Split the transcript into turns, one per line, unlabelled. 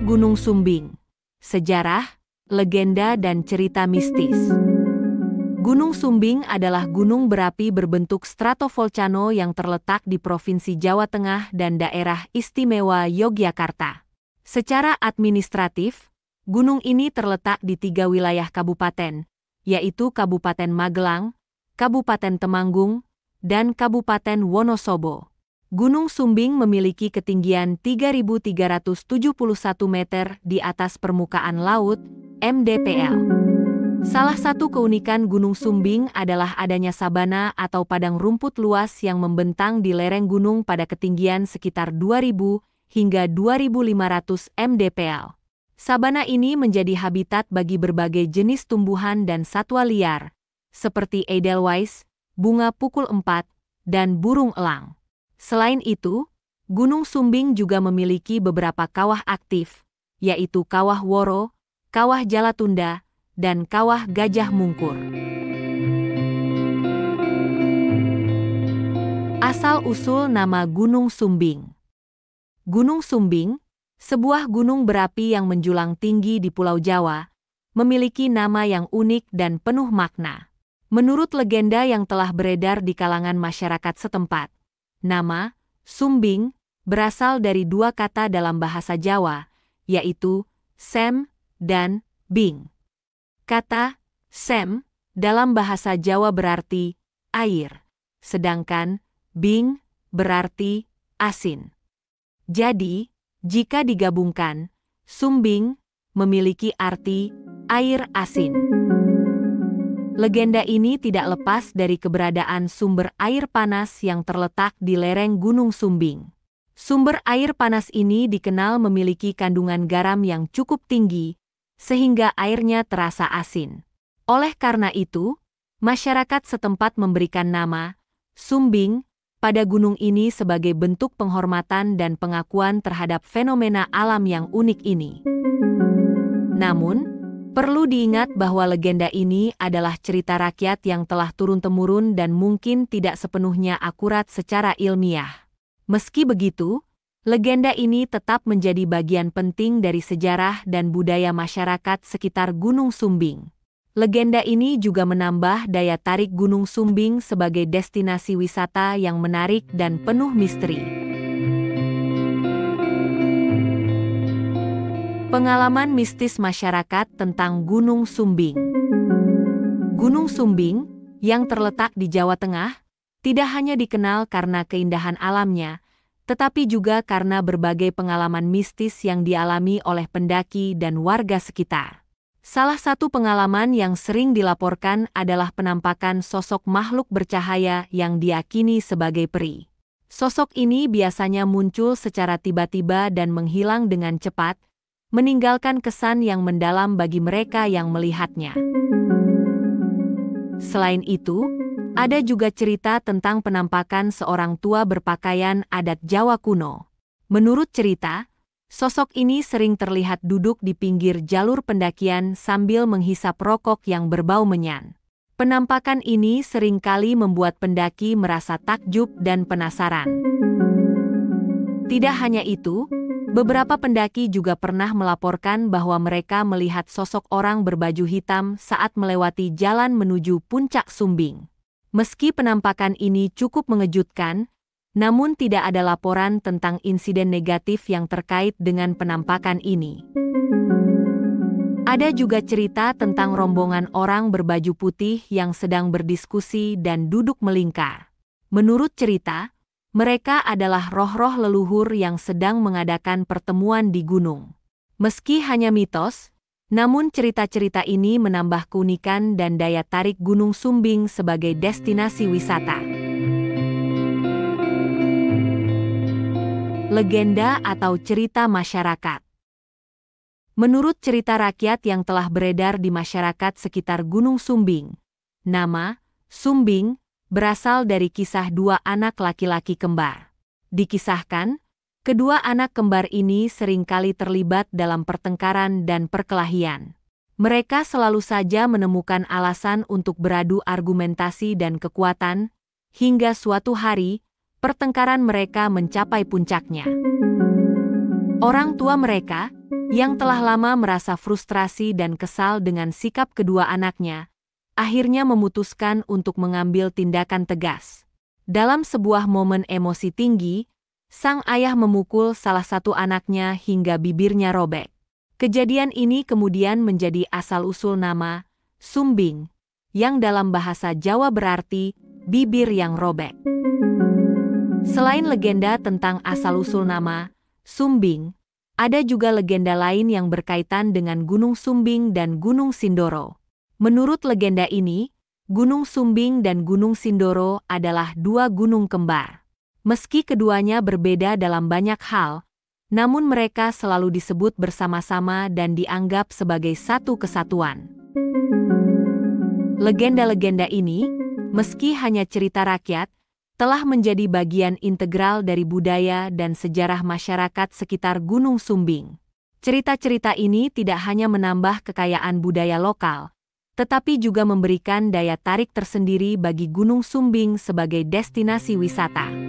Gunung Sumbing. Sejarah, legenda dan cerita mistis. Gunung Sumbing adalah gunung berapi berbentuk stratovolcano yang terletak di Provinsi Jawa Tengah dan Daerah Istimewa Yogyakarta. Secara administratif, gunung ini terletak di 3 wilayah kabupaten, yaitu Kabupaten Magelang, Kabupaten Temanggung, dan Kabupaten Wonosobo. Gunung Sumbing memiliki ketinggian 3.371 meter di atas permukaan laut, mdpl. Salah satu keunikan Gunung Sumbing adalah adanya sabana atau padang rumput luas yang membentang di lereng gunung pada ketinggian sekitar 2.000 hingga 2.500 mdpl. Sabana ini menjadi habitat bagi berbagai jenis tumbuhan dan satwa liar, seperti edelweiss, bunga pukul 4, dan burung elang. Selain itu, Gunung Sumbing juga memiliki beberapa kawah aktif, yaitu Kawah Woro, Kawah Jalatunda, dan Kawah Gajah Mungkur. Asal-usul nama Gunung Sumbing. Gunung Sumbing, sebuah gunung berapi yang menjulang tinggi di Pulau Jawa, memiliki nama yang unik dan penuh makna. Menurut legenda yang telah beredar di kalangan masyarakat setempat, nama Sumbing berasal dari 2 kata dalam bahasa Jawa, yaitu sem dan bing. Kata sem dalam bahasa Jawa berarti air, sedangkan bing berarti asin. Jadi, jika digabungkan, Sumbing memiliki arti air asin. Legenda ini tidak lepas dari keberadaan sumber air panas yang terletak di lereng Gunung Sumbing. Sumber air panas ini dikenal memiliki kandungan garam yang cukup tinggi, sehingga airnya terasa asin. Oleh karena itu, masyarakat setempat memberikan nama Sumbing pada gunung ini sebagai bentuk penghormatan dan pengakuan terhadap fenomena alam yang unik ini. Namun, perlu diingat bahwa legenda ini adalah cerita rakyat yang telah turun-temurun dan mungkin tidak sepenuhnya akurat secara ilmiah. Meski begitu, legenda ini tetap menjadi bagian penting dari sejarah dan budaya masyarakat sekitar Gunung Sumbing. Legenda ini juga menambah daya tarik Gunung Sumbing sebagai destinasi wisata yang menarik dan penuh misteri. Pengalaman mistis masyarakat tentang Gunung Sumbing. Gunung Sumbing, yang terletak di Jawa Tengah, tidak hanya dikenal karena keindahan alamnya, tetapi juga karena berbagai pengalaman mistis yang dialami oleh pendaki dan warga sekitar. Salah satu pengalaman yang sering dilaporkan adalah penampakan sosok makhluk bercahaya yang diyakini sebagai peri. Sosok ini biasanya muncul secara tiba-tiba dan menghilang dengan cepat, meninggalkan kesan yang mendalam bagi mereka yang melihatnya. Selain itu, ada juga cerita tentang penampakan seorang tua berpakaian adat Jawa kuno. Menurut cerita, sosok ini sering terlihat duduk di pinggir jalur pendakian sambil menghisap rokok yang berbau menyan. Penampakan ini seringkali membuat pendaki merasa takjub dan penasaran. Tidak hanya itu, beberapa pendaki juga pernah melaporkan bahwa mereka melihat sosok orang berbaju hitam saat melewati jalan menuju puncak Sumbing. Meski penampakan ini cukup mengejutkan, namun tidak ada laporan tentang insiden negatif yang terkait dengan penampakan ini. Ada juga cerita tentang rombongan orang berbaju putih yang sedang berdiskusi dan duduk melingkar. Menurut cerita, mereka adalah roh-roh leluhur yang sedang mengadakan pertemuan di gunung. Meski hanya mitos, namun cerita-cerita ini menambah keunikan dan daya tarik Gunung Sumbing sebagai destinasi wisata. Legenda atau cerita masyarakat. Menurut cerita rakyat yang telah beredar di masyarakat sekitar Gunung Sumbing, nama Sumbing berasal dari kisah 2 anak laki-laki kembar. Dikisahkan, kedua anak kembar ini seringkali terlibat dalam pertengkaran dan perkelahian. Mereka selalu saja menemukan alasan untuk beradu argumentasi dan kekuatan, hingga suatu hari, pertengkaran mereka mencapai puncaknya. Orang tua mereka, yang telah lama merasa frustrasi dan kesal dengan sikap kedua anaknya, akhirnya memutuskan untuk mengambil tindakan tegas. Dalam sebuah momen emosi tinggi, sang ayah memukul salah satu anaknya hingga bibirnya robek. Kejadian ini kemudian menjadi asal-usul nama Sumbing, yang dalam bahasa Jawa berarti bibir yang robek. Selain legenda tentang asal-usul nama Sumbing, ada juga legenda lain yang berkaitan dengan Gunung Sumbing dan Gunung Sindoro. Menurut legenda ini, Gunung Sumbing dan Gunung Sindoro adalah dua gunung kembar. Meski keduanya berbeda dalam banyak hal, namun mereka selalu disebut bersama-sama dan dianggap sebagai satu kesatuan. Legenda-legenda ini, meski hanya cerita rakyat, telah menjadi bagian integral dari budaya dan sejarah masyarakat sekitar Gunung Sumbing. Cerita-cerita ini tidak hanya menambah kekayaan budaya lokal, tetapi juga memberikan daya tarik tersendiri bagi Gunung Sumbing sebagai destinasi wisata.